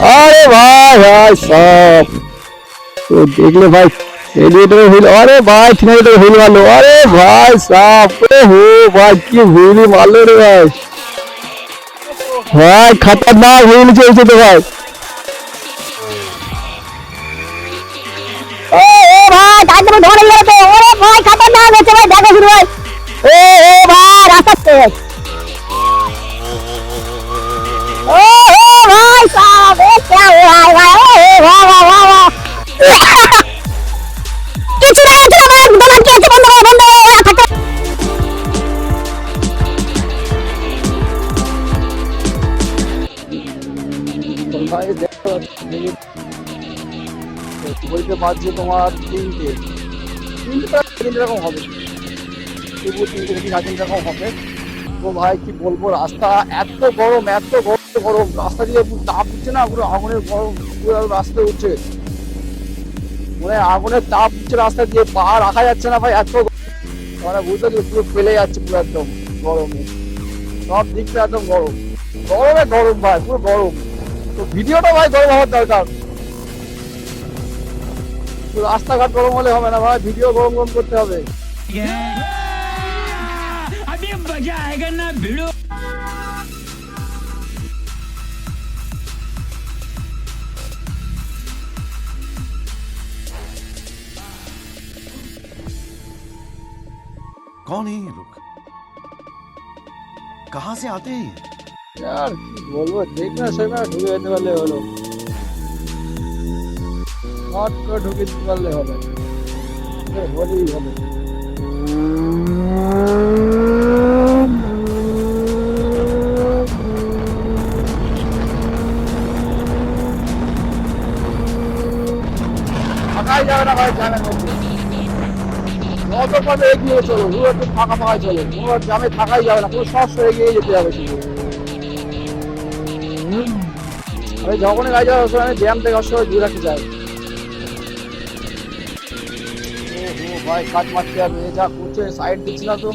अरे भाई भाई साहब तो देख ले भाई रेडिएटर व्हील। अरे भाई थिनेटर व्हील मार लो। अरे भाई साहब हो भाई की व्हील मार लो रे भाई। भाई खतरनाक व्हील चलছে তো ভাই। ও ও ভাই তাড়াতাড়ি ধরে গেল তো। ওরে ভাই খতরনাক হচ্ছে ভাই, দেখো শুরু ভাই। ও ও ভাই রাস্তাতে ओ भाई साहब ये क्या हो रहा है भाई। ओ वाह वाह वाह वाह কিছু না ভাই, দোকান কি আছে, বন্ধ করো বন্ধ করো। ওরা থাকে তো ভাই দেখো বলতে পারছি তোমার তিনটে তিনটে রকম হবে, তবু তিনটে থেকে সাড়ে তিনটে রকম হবে। তো ভাই কি বলবো, রাস্তা এত গরম গরম রাস্তা দিয়ে তাপ উঠছে না, পুরো আগুনের গরম পুরো রাস্তায় উঠছে, মানে আগুনের তাপ উঠছে রাস্তা দিয়ে, পা রাখা যাচ্ছে না ভাই, এত মানে বুঝতে পারছি পুরো ফেলে যাচ্ছে পুরো একদম গরমে, সব দিকটা একদম গরম গরম ভাই, পুরো গরম। তো ভিডিওটা ভাই গরম হওয়ার দরকার, রাস্তাঘাট গরম হলে হবে না ভাই, ভিডিও গরম করতে হবে। अभी मजा आएगा ना भिड़ो। कौन है ये लोग? कहां से आते हैं? यार কি বলবো, দেখনা সেনা ঢুকে যেতে পারলে হলো, হট করে ঢুকে যেতে পারলে হবে, হলেই হবে। ফাঁকাই যাবে না ভাই, জামের মধ্যে যত পারবে এগিয়ে চলো, পুরো একটু ফাঁকা ফাঁকা চলো, কোনো জামে থাকাই যাবে না, পুরো সব এগিয়ে যেতে হবে শুধু। আমি যখনই গাড়ি যাওয়ার সময় জ্যাম থেকে অবশ্যই দূরে রাখতে চাই। ও ভাই কাজ মারতে হবে, যা করছে সাইড দিচ্ছি না তো।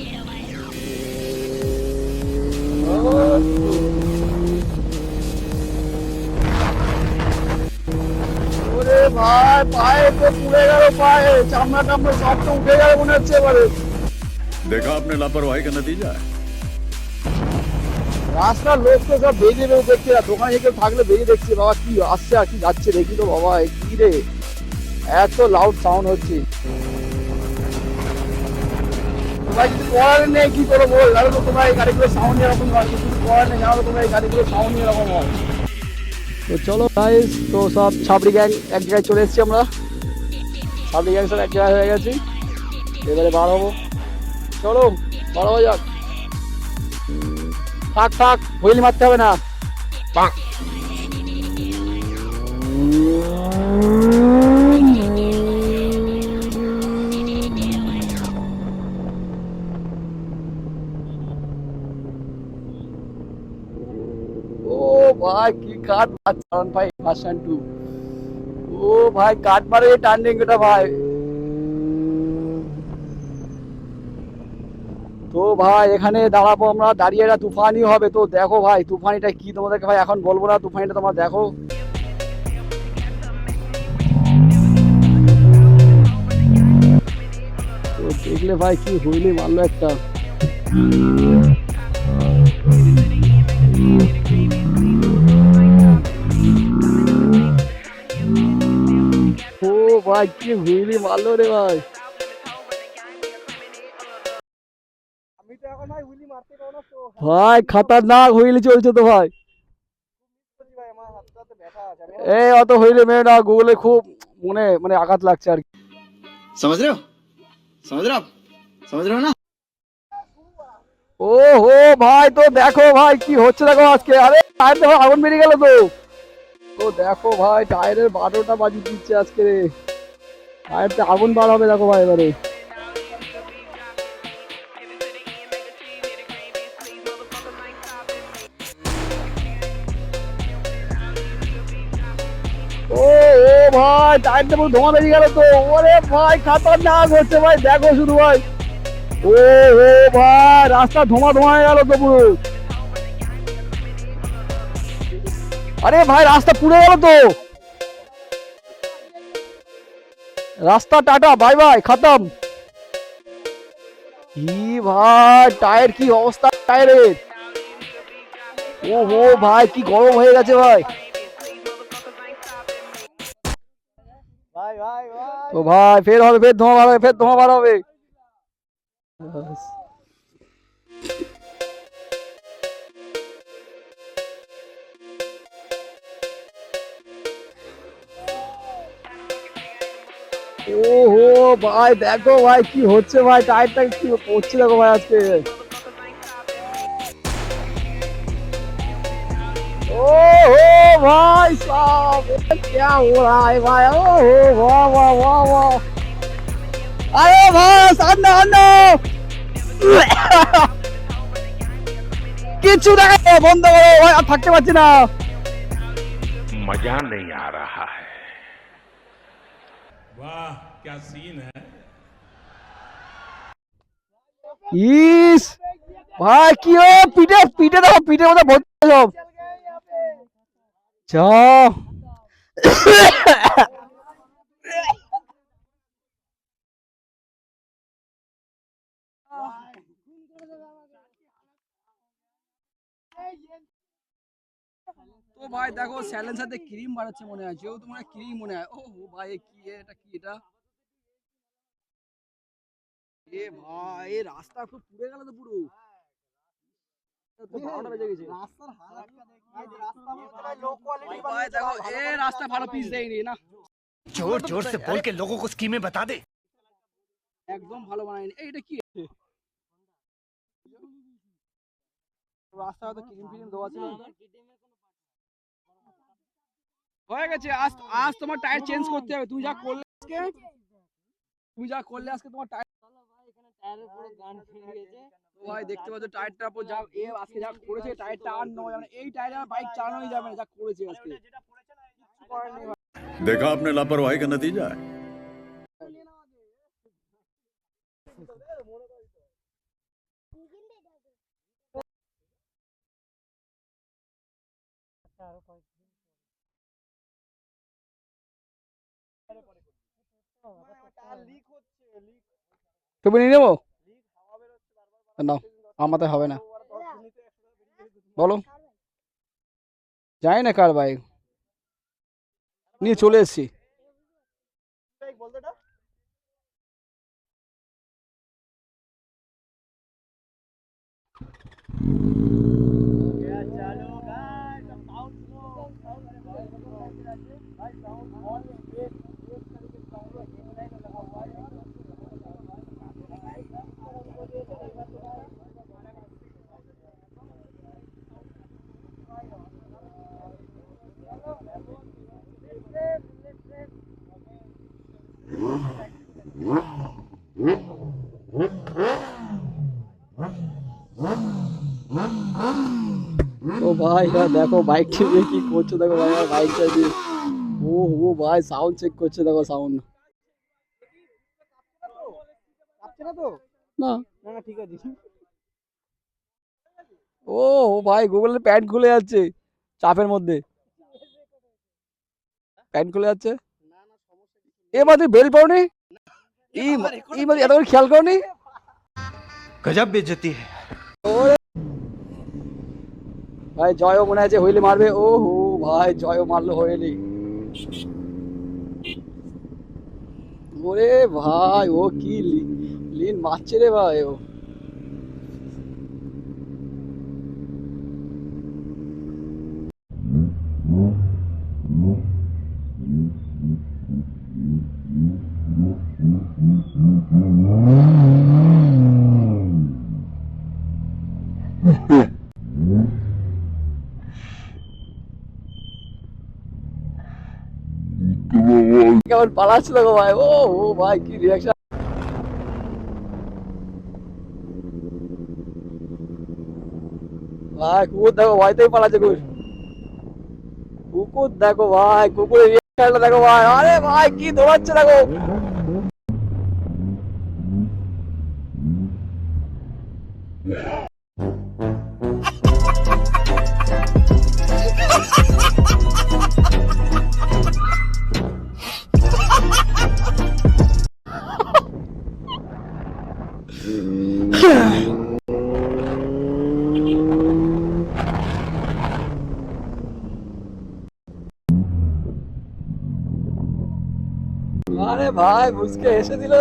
ওরে ভাই পায়ে তো পুড়ে গেল, পায়ে চামড়া টামড়া সব তো উঠে গেল মনে হচ্ছে এবারে। देखा आपने लापरवाही का नतीजा है। রাস্তার লোক তো সব বেরিয়ে দেখছে না, দোকানে কেউ থাকলে বেরিয়ে দেখছে, বাবা কি আসছে আর কি যাচ্ছে দেখি তো, বাবা কি রে এত লাউড সাউন্ড হচ্ছে। তোমার কিছু করার নেই, কি করবো বল, জানো তো তোমার এই গাড়িগুলো সাউন্ড এরকম হয়, কিছু করার নেই, জানো তো তোমার এই গাড়িগুলো সাউন্ড এরকম হয়। তো চলো গাইস, তো সব ছাবড়ি গ্যাং এক জায়গায় চলে এসেছি আমরা, ছাবড়ি গ্যাং সব এক জায়গায় হয়ে গেছি, এবারে বার হবো, চলো বার হওয়া যাক। থাক থাক হুইল মারতে হবে না। ও ভাই কি কাট মারছে ভাই, ভার্সন 2। ও ভাই কাট মারে টার্নিং এটা ভাই। তো ভাই এখানে দাঁড়াবো আমরা, দাঁড়িয়ে এটা তুফানি হবে। তো দেখো ভাই তুফানিটা কি, তোমাদেরকে ভাই এখন বলবো না, তুফানিটা তোমরা দেখো। তো দেখলে ভাই কি হুইলি মারলো একটা। ও ভাই কি হুইলি মারলো রে ভাই। ভাই খতরনাক হুইলি চলছে তো ভাই। এই অত হুইলি মেরে না, গুগলে খুব মানে আঘাত লাগছে আর কি। समझ रहे हो समझ रहे हो ना। ও হো ভাই তো দেখো ভাই কি হচ্ছে দেখো আজকে। আরে টায়ার দেখো আগুন বেরিয়ে গেল তো। তো দেখো ভাই টায়ারের 12টা বাজিয়ে দিচ্ছে আজকে রে, টায়ারতে আগুন বার হবে দেখো ভাই এবারে। ও ও ভাই টায়ারটা পুরো ধোঁয়া বেরিয়ে গেল তো। ওরে ভাই খতরনাক হচ্ছে ভাই, দেখো শুধু ভাই। ও ও ভাই রাস্তা ধোঁয়া হয়ে গেল তো পুরো। আরে ভাই রাস্তা পুড়ে গেল তো, রাস্তা টাটা বাই বাই খতম। কি ভাই টায়ার কি অবস্থা টায়ারের, ও হো ভাই কি গরম হয়ে গেছে ভাই। তো ভাই ফের হবে, ফের ধোঁয়া বার হবে, ফের ধোঁয়া বার হবে। ও হো ভাই দেখো ভাই কি হচ্ছে ভাই, টায়ারটা কি করছে দেখো ভাই আজকে। ओ हो भाई साहब क्या हो रहा है भाई, ओ हो वाह वाह वाह वाह, अरे भाई सामने आना কিছু দেখে বন্ধ করো ভাই, আর থাকতে পারছি না। मजा नहीं आ रहा है। वाह क्या सीन है। ইস ভাই কি ও পিঠে পিঠে দেখো, পিঠের মধ্যে ভর্তি সব যা। তো ভাই দেখো স্যালেন্সারতে ক্রিম বাড়াচ্ছে মনে হয়, যেহেতু মনে হয় ক্রিম মনে হয়। ও ভাই কি এটা, কি এটা, এ ভাই এই রাস্তা খুব পুড়ে গেল তো পুরো, তো 12টা বেজে গেছে। ভাই দেখো এ রাস্তা ভালো পিচ দেয়নি না, जोर जोर से बोल के लोगों को स्कीमें बता दे। একদম ভালো বানায়নি। এইটা কি রাস্তা, হয়তো ক্রিম ফিরিম দেওয়া ছিল। হয়ে গেছে, আজ আজ তোমার টায়ার চেঞ্জ করতে হবে। তুমি যা করলে আজকে, তুমি যা করলে আজকে তোমার টায়ার, ভাই দেখতে পাচ্ছ টায়ারটার উপর যা এ আজকে যা করেছে, টায়ারটা আর নয় মানে এই টায়ারে আর বাইক চালানোই যাবে না, যা করেছে আজকে। देखा आपने लापरवाही का नतीजा है। তুমি নিয়ে নেবো না, আমাদের হবে না, বলো যাই না কার বাইক নিয়ে চলে এসছি। ও ভাই দেখো বাইকটা দিয়ে কি করছে দেখো ভাই, বাইকটা দিয়ে ও ও ভাই সাউন্ড চেক করছে দেখো, সাউন্ড না না ঠিক আছে। ও ও ভাই গুগলের প্যান্ট খুলে যাচ্ছে চাপের মধ্যে, প্যান্ট খুলে যাচ্ছে। এবার তুই বেল পাওনি, এই এত করে খেয়াল করনি, गजब बेइज्जती है। ভাই জয়ও মনে আছে হইলে মারবে। ও হো ভাই জয়ও মারলো হইলি, ওরে ভাই ও কি লিন মারছে রে ভাই ও। কেমন পালাচ্ছিল গো ভাই, ও ও ভাই কি রিয়াকশন, ভাই কুকুর দেখো ভয়তেই পালাচ্ছে, কুকুর দেখো ভাই, কুকুরের রিয়াকশনটা দেখো ভাই, আরে ভাই কি দৌড়াচ্ছে দেখো। আরে ভাই মুসকে এসে দিল।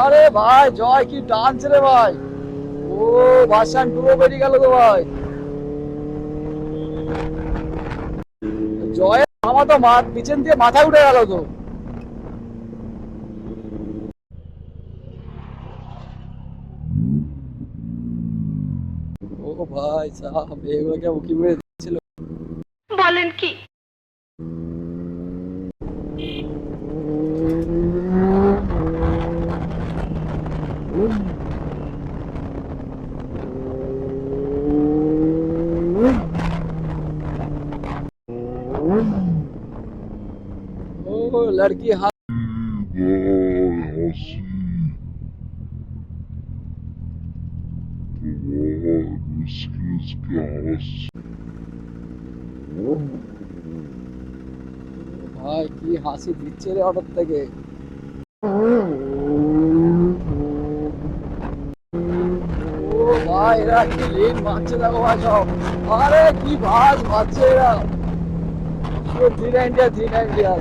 আরে ভাই জয় কি টানছে রে ভাই। ও ভার্সন 2 বেরিয়ে গেল তো ভাই। জয়ের আমার তো পিছন দিয়ে মাথায় উঠে গেল তো। ও ভাই সাহেব এগুলোকে উকি মেরে দিচ্ছিল। বলেন কি? ओ लड़की हाथ ভাই কি হাসি দিচ্ছে রে হঠাৎ থেকে। ও ভাই এরা কি লিন মারছে দেখো ভাই সব। আরে কি ভাজ মারছে এরা। ধীরে ইন্ডিয়া ধীরে ইন্ডিয়া।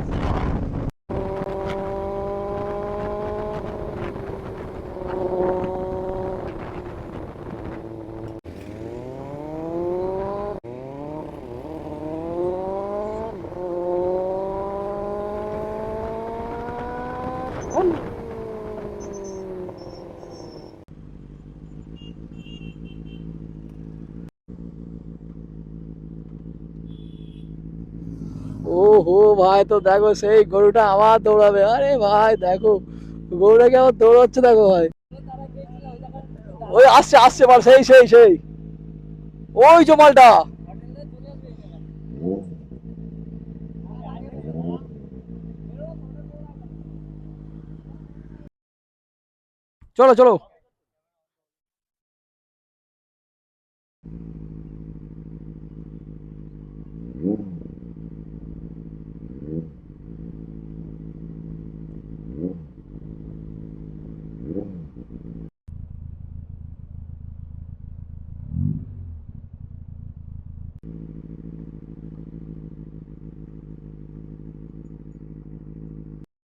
ও হো ভাই তো দেখো সেই গরুটা আবার দৌড়াবে। আরে ভাই দেখো গরুটাকে আবার দৌড়াচ্ছে দেখো ভাই। ওই আসছে আসছে বল সেই সেই সেই ওই যে মালটা। চলো চলো।